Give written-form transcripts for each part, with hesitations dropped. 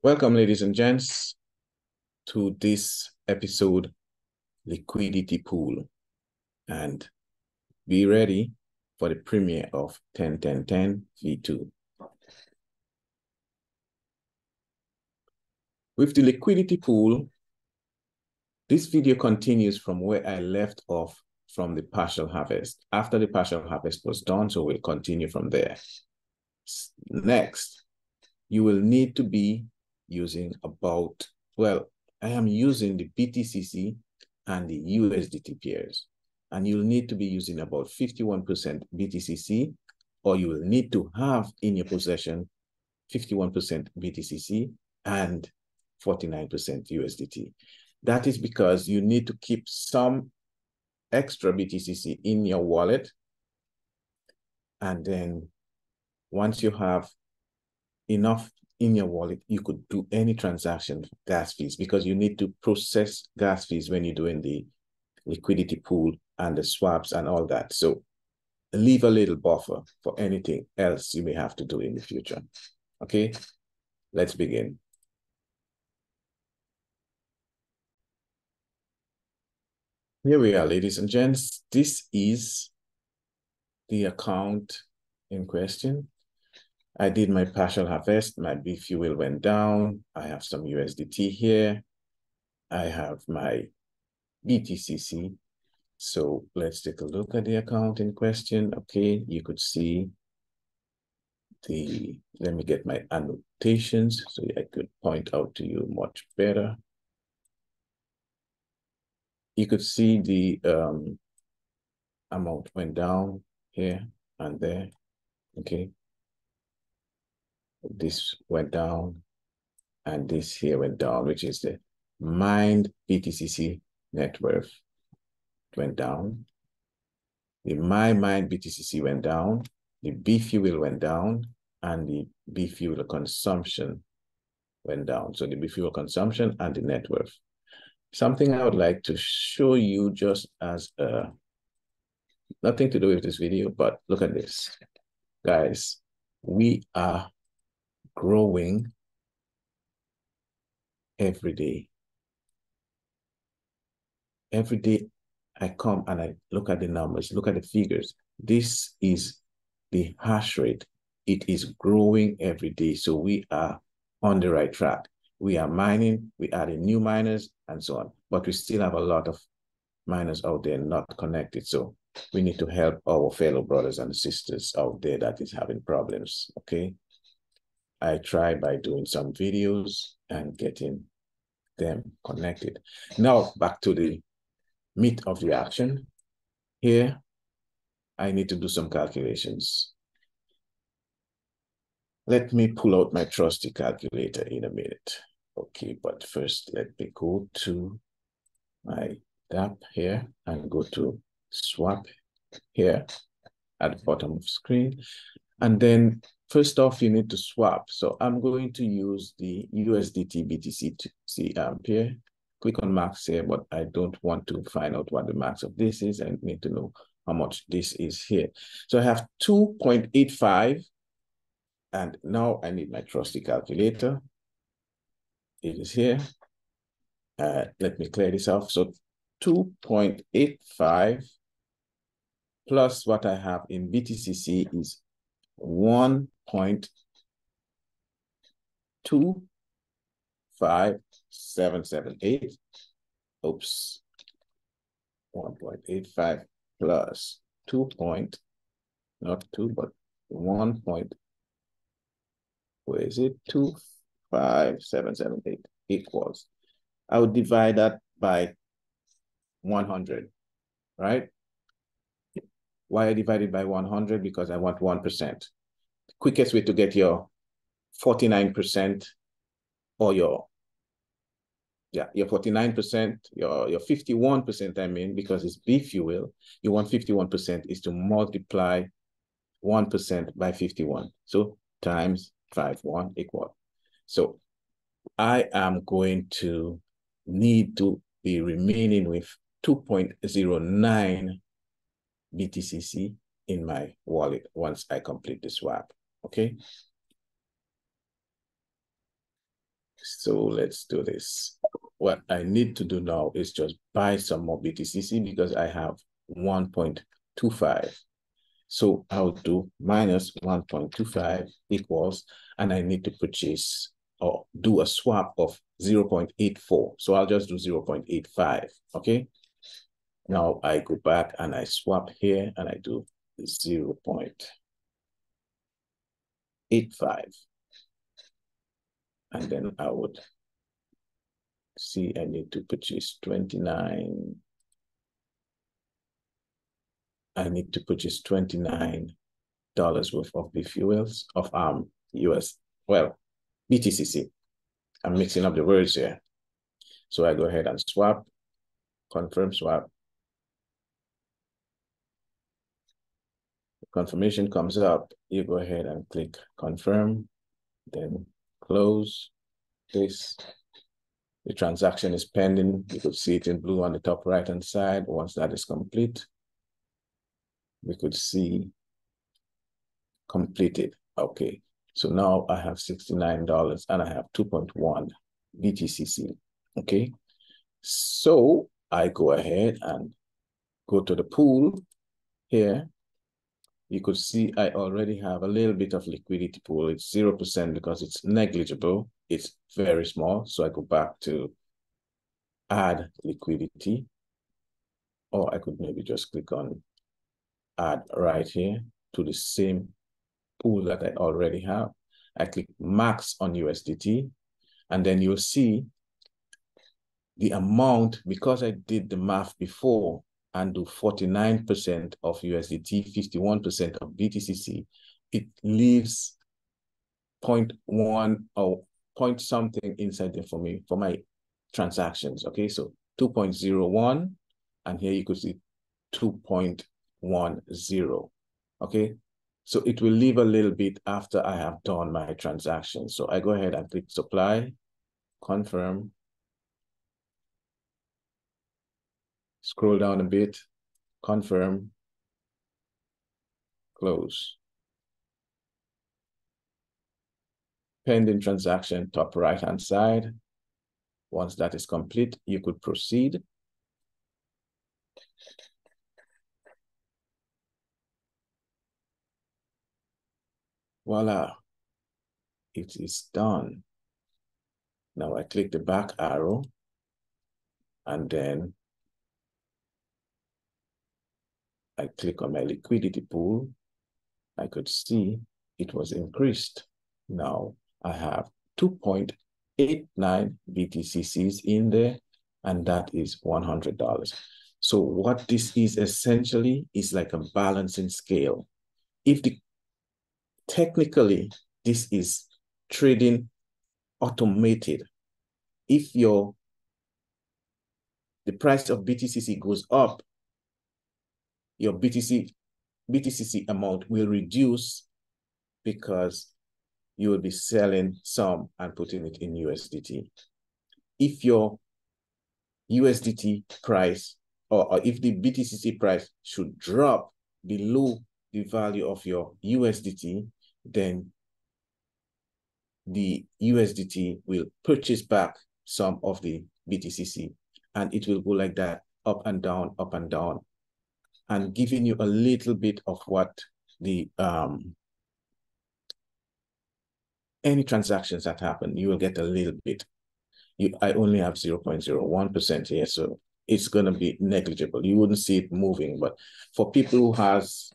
Welcome, ladies and gents, to this episode, Liquidity Pool. And be ready for the premiere of 10.10.10 V2. With the Liquidity Pool, this video continues from where I left off from the partial harvest. After the partial harvest was done, so we'll continue from there. Next, you will need to be using I am using the BTCC and the USDT pairs. And you'll need to be using about 51% BTCC, or you will need to have in your possession 51% BTCC and 49% USDT. That is because you need to keep some extra BTCC in your wallet. And then once you have enough in your wallet, you could do any transaction gas fees, because you need to process gas fees when you're doing the liquidity pool and the swaps and all that. So leave a little buffer for anything else you may have to do in the future. Okay, let's begin. Here we are, ladies and gents. This is the account in question. I did my partial harvest. My B fuel went down. I have some USDT here. I have my BTCC. So let's take a look at the account in question. Okay, you could see let me get my annotations so I could point out to you much better. You could see the amount went down here and there. Okay. This went down and this here went down, which is the mined BTCC net worth went down. The my mined BTCC went down. The B fuel went down, and the B fuel consumption went down. So the B fuel consumption and the net worth. Something I would like to show you just as nothing to do with this video, but look at this. Guys, we are growing every day. Every day I come and I look at the numbers, look at the figures. This is the hash rate. It is growing every day. So we are on the right track. We are mining, we adding new miners and so on, but we still have a lot of miners out there not connected. So we need to help our fellow brothers and sisters out there that is having problems, okay? I try by doing some videos and getting them connected. Now, back to the meat of the action. Here, I need to do some calculations. Let me pull out my trusty calculator in a minute. Okay, but first let me go to my DApp here and go to swap here at the bottom of the screen. And then first off, you need to swap. So I'm going to use the USDT BTCC here. Click on max here, but I don't want to find out what the max of this is. I need to know how much this is here. So I have 2.85. And now I need my trusty calculator. It is here. Let me clear this off. So 2.85 plus what I have in BTCC is 1.25778. Oops. 1.85 plus 2.5778 equals. I would divide that by 100, right? Why I divided by 100? Because I want 1%. The quickest way to get your 49% or your 49%, your 51%, I mean, because it's B fuel, you want 51% is to multiply 1% by 51. So times 51 equal. So I am going to need to be remaining with 2.09 BTCC in my wallet once I complete the swap, okay? So let's do this. What I need to do now is just buy some more BTCC because I have 1.25. So I'll do minus 1.25 equals, and I need to purchase or do a swap of 0.84. So I'll just do 0.85, okay? Now I go back and I swap here and I do 0.85. And then I would see I need to purchase 29. I need to purchase $29 worth of the fuels of US, well, BTCC. I'm mixing up the words here. So I go ahead and swap, confirm swap. Confirmation comes up. You go ahead and click confirm, then close this. The transaction is pending. You could see it in blue on the top right-hand side. Once that is complete, we could see completed. Okay, so now I have $69 and I have 2.1 BTCC. Okay, so I go ahead and go to the pool here. You could see I already have a little bit of liquidity pool. It's 0% because it's negligible. It's very small. So I go back to add liquidity, or I could maybe just click on add right here to the same pool that I already have. I click max on USDT, and then you'll see the amount, because I did the math before and do 49% of USDT, 51% of BTCC, it leaves 0.1 or point something inside there for me for my transactions. Okay, so 2.01, and here you could see 2.10. Okay, so it will leave a little bit after I have done my transaction. So I go ahead and click supply, confirm, scroll down a bit, confirm, close. Pending transaction, top right-hand side. Once that is complete, you could proceed. Voila, it is done. Now I click the back arrow, and then I click on my liquidity pool. I could see it was increased. Now I have 2.89 BTCCs in there, and that is $100. So what this is essentially is like a balancing scale. If technically this is trading automated, if the price of BTCC goes up, your BTCC amount will reduce because you will be selling some and putting it in USDT. If your USDT price, or if the BTCC price should drop below the value of your USDT, then the USDT will purchase back some of the BTCC, and it will go like that, up and down, and giving you a little bit of what the any transactions that happen, you will get a little bit. I only have 0.01% here, so it's going to be negligible. You wouldn't see it moving, but for people who has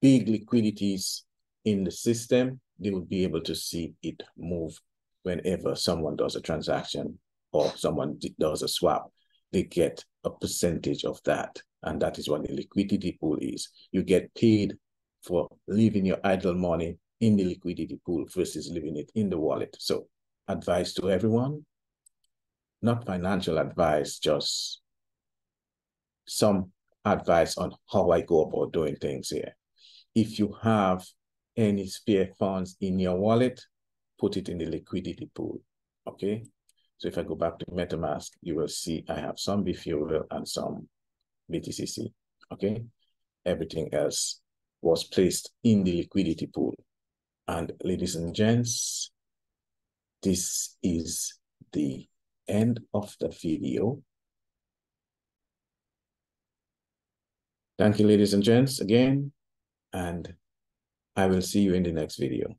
big liquidities in the system, they would be able to see it move whenever someone does a transaction or someone does a swap. They get a percentage of that, and that is what the liquidity pool is. You get paid for leaving your idle money in the liquidity pool versus leaving it in the wallet. So advice to everyone, not financial advice, just some advice on how I go about doing things here. If you have any spare funds in your wallet, put it in the liquidity pool, okay? So if I go back to MetaMask, you will see I have some BFuel and some BTCC, okay? Everything else was placed in the liquidity pool. And ladies and gents, this is the end of the video. Thank you, ladies and gents, again, and I will see you in the next video.